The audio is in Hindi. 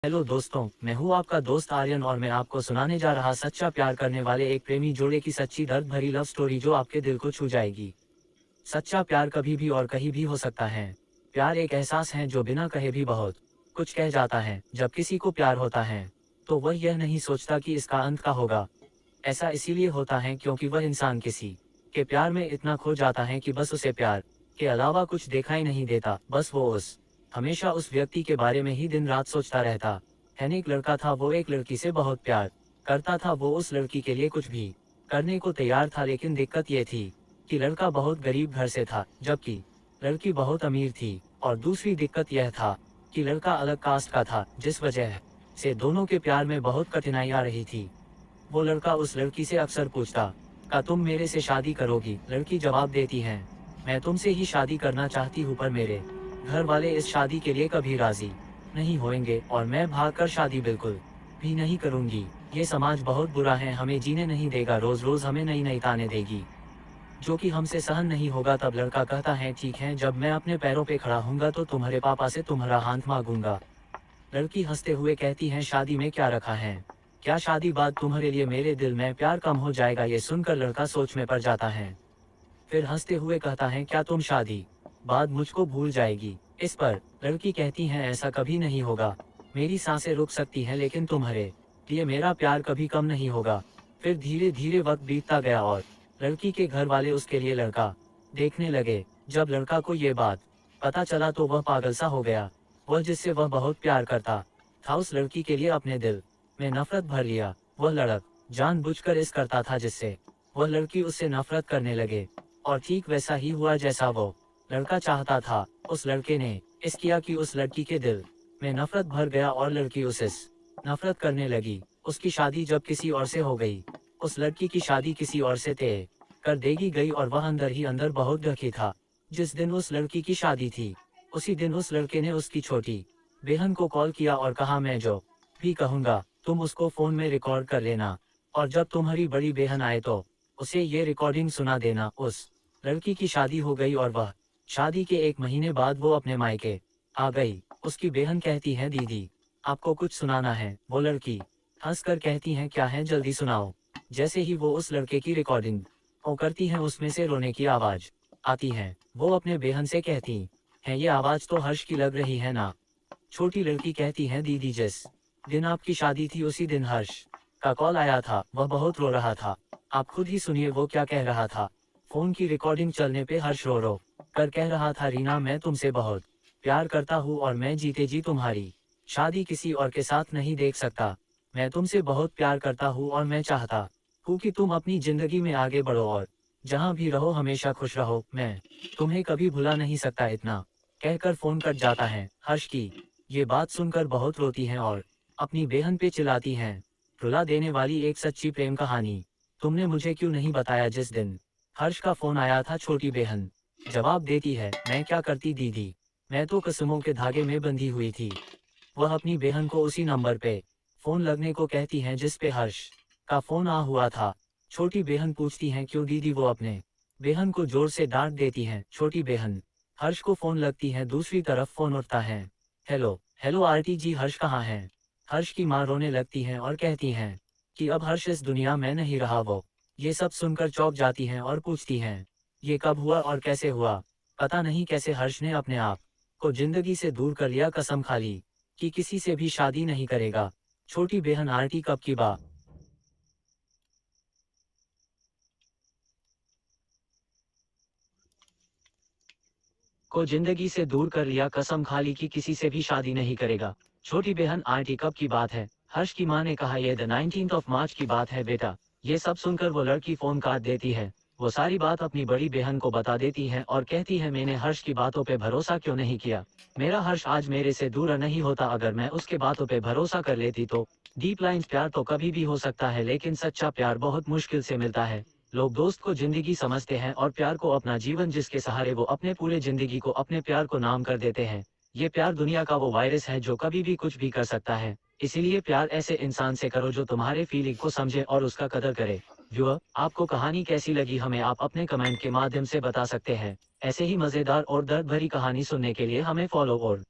हेलो दोस्तों, मैं हूँ आपका दोस्त आर्यन और मैं आपको सुनाने जा रहा सच्चा प्यार करने वाले एक प्रेमी जोड़े की सच्ची दर्द भरी लव स्टोरी जो आपके दिल को छू जाएगी। सच्चा प्यार कभी भी और कहीं भी हो सकता है। प्यार एक एहसास है जो बिना कहे भी बहुत कुछ कह जाता है। जब किसी को प्यार होता है तो वह यह नहीं सोचता कि इसका अंत का होगा। ऐसा इसीलिए होता है क्योंकि वह इंसान किसी के प्यार में इतना खो जाता है कि बस उसे प्यार के अलावा कुछ दिखाई नहीं देता। बस वो हमेशा उस व्यक्ति के बारे में ही दिन रात सोचता रहता है। एक लड़का था, वो एक लड़की से बहुत प्यार करता था। वो उस लड़की के लिए कुछ भी करने को तैयार था, लेकिन दिक्कत ये थी कि लड़का बहुत गरीब घर से था जबकि लड़की बहुत अमीर थी। और दूसरी दिक्कत यह था कि लड़का अलग कास्ट का था, जिस वजह से दोनों के प्यार में बहुत कठिनाई आ रही थी। वो लड़का उस लड़की से अक्सर पूछता, क्या तुम मेरे से शादी करोगी? लड़की जवाब देती है, मैं तुमसे ही शादी करना चाहती हूँ, पर मेरे घर वाले इस शादी के लिए कभी राजी नहीं होंगे और मैं भागकर शादी बिल्कुल भी नहीं करूंगी। ये समाज बहुत बुरा है, हमें जीने नहीं देगा, रोज रोज हमें नई नई ताने देगी जो कि हमसे सहन नहीं होगा। तब लड़का कहता है, ठीक है, जब मैं अपने पैरों पे खड़ा हूँगा तो तुम्हारे पापा से तुम्हारा हाथ मांगूंगा। लड़की हंसते हुए कहती है, शादी में क्या रखा है? क्या शादी बाद तुम्हारे लिए मेरे दिल में प्यार कम हो जाएगा? ये सुनकर लड़का सोच में पड़ जाता है। फिर हंसते हुए कहता है, क्या तुम शादी बाद मुझको भूल जाएगी? इस पर लड़की कहती है, ऐसा कभी नहीं होगा, मेरी सांसें रुक सकती हैं लेकिन तुम्हारे लिए मेरा प्यार कभी कम नहीं होगा। फिर धीरे धीरे वक्त बीतता गया और लड़की के घर वाले उसके लिए लड़का देखने लगे। जब लड़का को ये बात पता चला तो वह पागल सा हो गया। वह जिससे वह बहुत प्यार करता था उस लड़की के लिए अपने दिल में नफरत भर लिया। वह लड़क जानबूझकर इस करता था जिससे वह लड़की उससे नफरत करने लगे। और ठीक वैसा ही हुआ जैसा वो लड़का चाहता था। उस लड़के ने इस किया कि उस लड़की के दिल में नफरत भर गया और लड़की उससे नफरत करने लगी। उसकी शादी जब किसी और से हो गई, उस लड़की की शादी किसी और से तय कर देगी गई और वह अंदर ही अंदर बहुत दुखी था। जिस दिन उस लड़की की शादी थी उसी दिन उस लड़के ने उसकी छोटी बहन को कॉल किया और कहा, मैं जो भी कहूँगा तुम उसको फोन में रिकॉर्ड कर लेना और जब तुम्हारी बड़ी बहन आए तो उसे ये रिकॉर्डिंग सुना देना। उस लड़की की शादी हो गई और वह शादी के 1 महीने बाद वो अपने मायके आ गई। उसकी बहन कहती है, दीदी आपको कुछ सुनाना है। वो लड़की हंसकर कहती है, क्या है, जल्दी सुनाओ। जैसे ही वो उस लड़के की रिकॉर्डिंग करती है उसमें से रोने की आवाज आती है। वो अपने बहन से कहती है, ये आवाज तो हर्ष की लग रही है ना? छोटी लड़की कहती है, दीदी जिस दिन आपकी शादी थी उसी दिन हर्ष का कॉल आया था, वह बहुत रो रहा था। आप खुद ही सुनिए वो क्या कह रहा था। फोन की रिकॉर्डिंग चलने पे हर्ष रो रो कर कह रहा था, रीना मैं तुमसे बहुत प्यार करता हूँ और मैं जीते जी तुम्हारी शादी किसी और के साथ नहीं देख सकता। मैं तुमसे बहुत प्यार करता हूँ और मैं चाहता हूँ कि तुम अपनी जिंदगी में आगे बढ़ो और जहाँ भी रहो हमेशा खुश रहो। मैं तुम्हें कभी भुला नहीं सकता। इतना कहकर फोन कट जाता है। हर्ष की ये बात सुनकर बहुत रोती हैं और अपनी बहन पे चिल्लाती हैं, रुला देने वाली एक सच्ची प्रेम कहानी तुमने मुझे क्यों नहीं बताया? जिस दिन हर्ष का फोन आया था छोटी बहन जवाब देती है, मैं क्या करती दीदी, मैं तो कसमों के धागे में बंधी हुई थी। वह अपनी बहन को उसी नंबर पे फोन लगने को कहती हैं जिस पे हर्ष का फोन आ हुआ था। छोटी बहन पूछती है, क्यों दीदी? वो अपने बहन को जोर से डांट देती हैं। छोटी बहन हर्ष को फोन लगती है, दूसरी तरफ फोन उठता है। हेलो हेलो आरती जी, हर्ष कहाँ है? हर्ष की माँ रोने लगती हैं और कहती हैं कि अब हर्ष इस दुनिया में नहीं रहा। वो ये सब सुनकर चौंक जाती हैं और पूछती हैं, ये कब हुआ और कैसे हुआ? पता नहीं कैसे हर्ष ने अपने आप को जिंदगी से दूर कर लिया, कसम खा ली कि किसी से भी शादी नहीं करेगा। छोटी बहन आरती कब की बात को जिंदगी से दूर कर लिया, कसम खा ली कि किसी से भी शादी नहीं करेगा। छोटी बहन आरती कब की बात है? हर्ष की मां ने कहा, ये द 19th ऑफ मार्च की बात है बेटा। ये सब सुनकर वो लड़की फोन काट देती है। वो सारी बात अपनी बड़ी बहन को बता देती है और कहती है, मैंने हर्ष की बातों पे भरोसा क्यों नहीं किया? मेरा हर्ष आज मेरे से दूर नहीं होता अगर मैं उसके बातों पे भरोसा कर लेती तो। डीप लाइंस प्यार तो कभी भी हो सकता है लेकिन सच्चा प्यार बहुत मुश्किल से मिलता है। लोग दोस्त को जिंदगी समझते हैं और प्यार को अपना जीवन, जिसके सहारे वो अपने पूरे जिंदगी को अपने प्यार को नाम कर देते हैं। ये प्यार दुनिया का वो वायरस है जो कभी भी कुछ भी कर सकता है। इसीलिए प्यार ऐसे इंसान से करो जो तुम्हारे फीलिंग को समझे और उसका कदर करे। व्यूअर, आपको कहानी कैसी लगी हमें आप अपने कमेंट के माध्यम से बता सकते हैं। ऐसे ही मजेदार और दर्द भरी कहानी सुनने के लिए हमें फॉलो और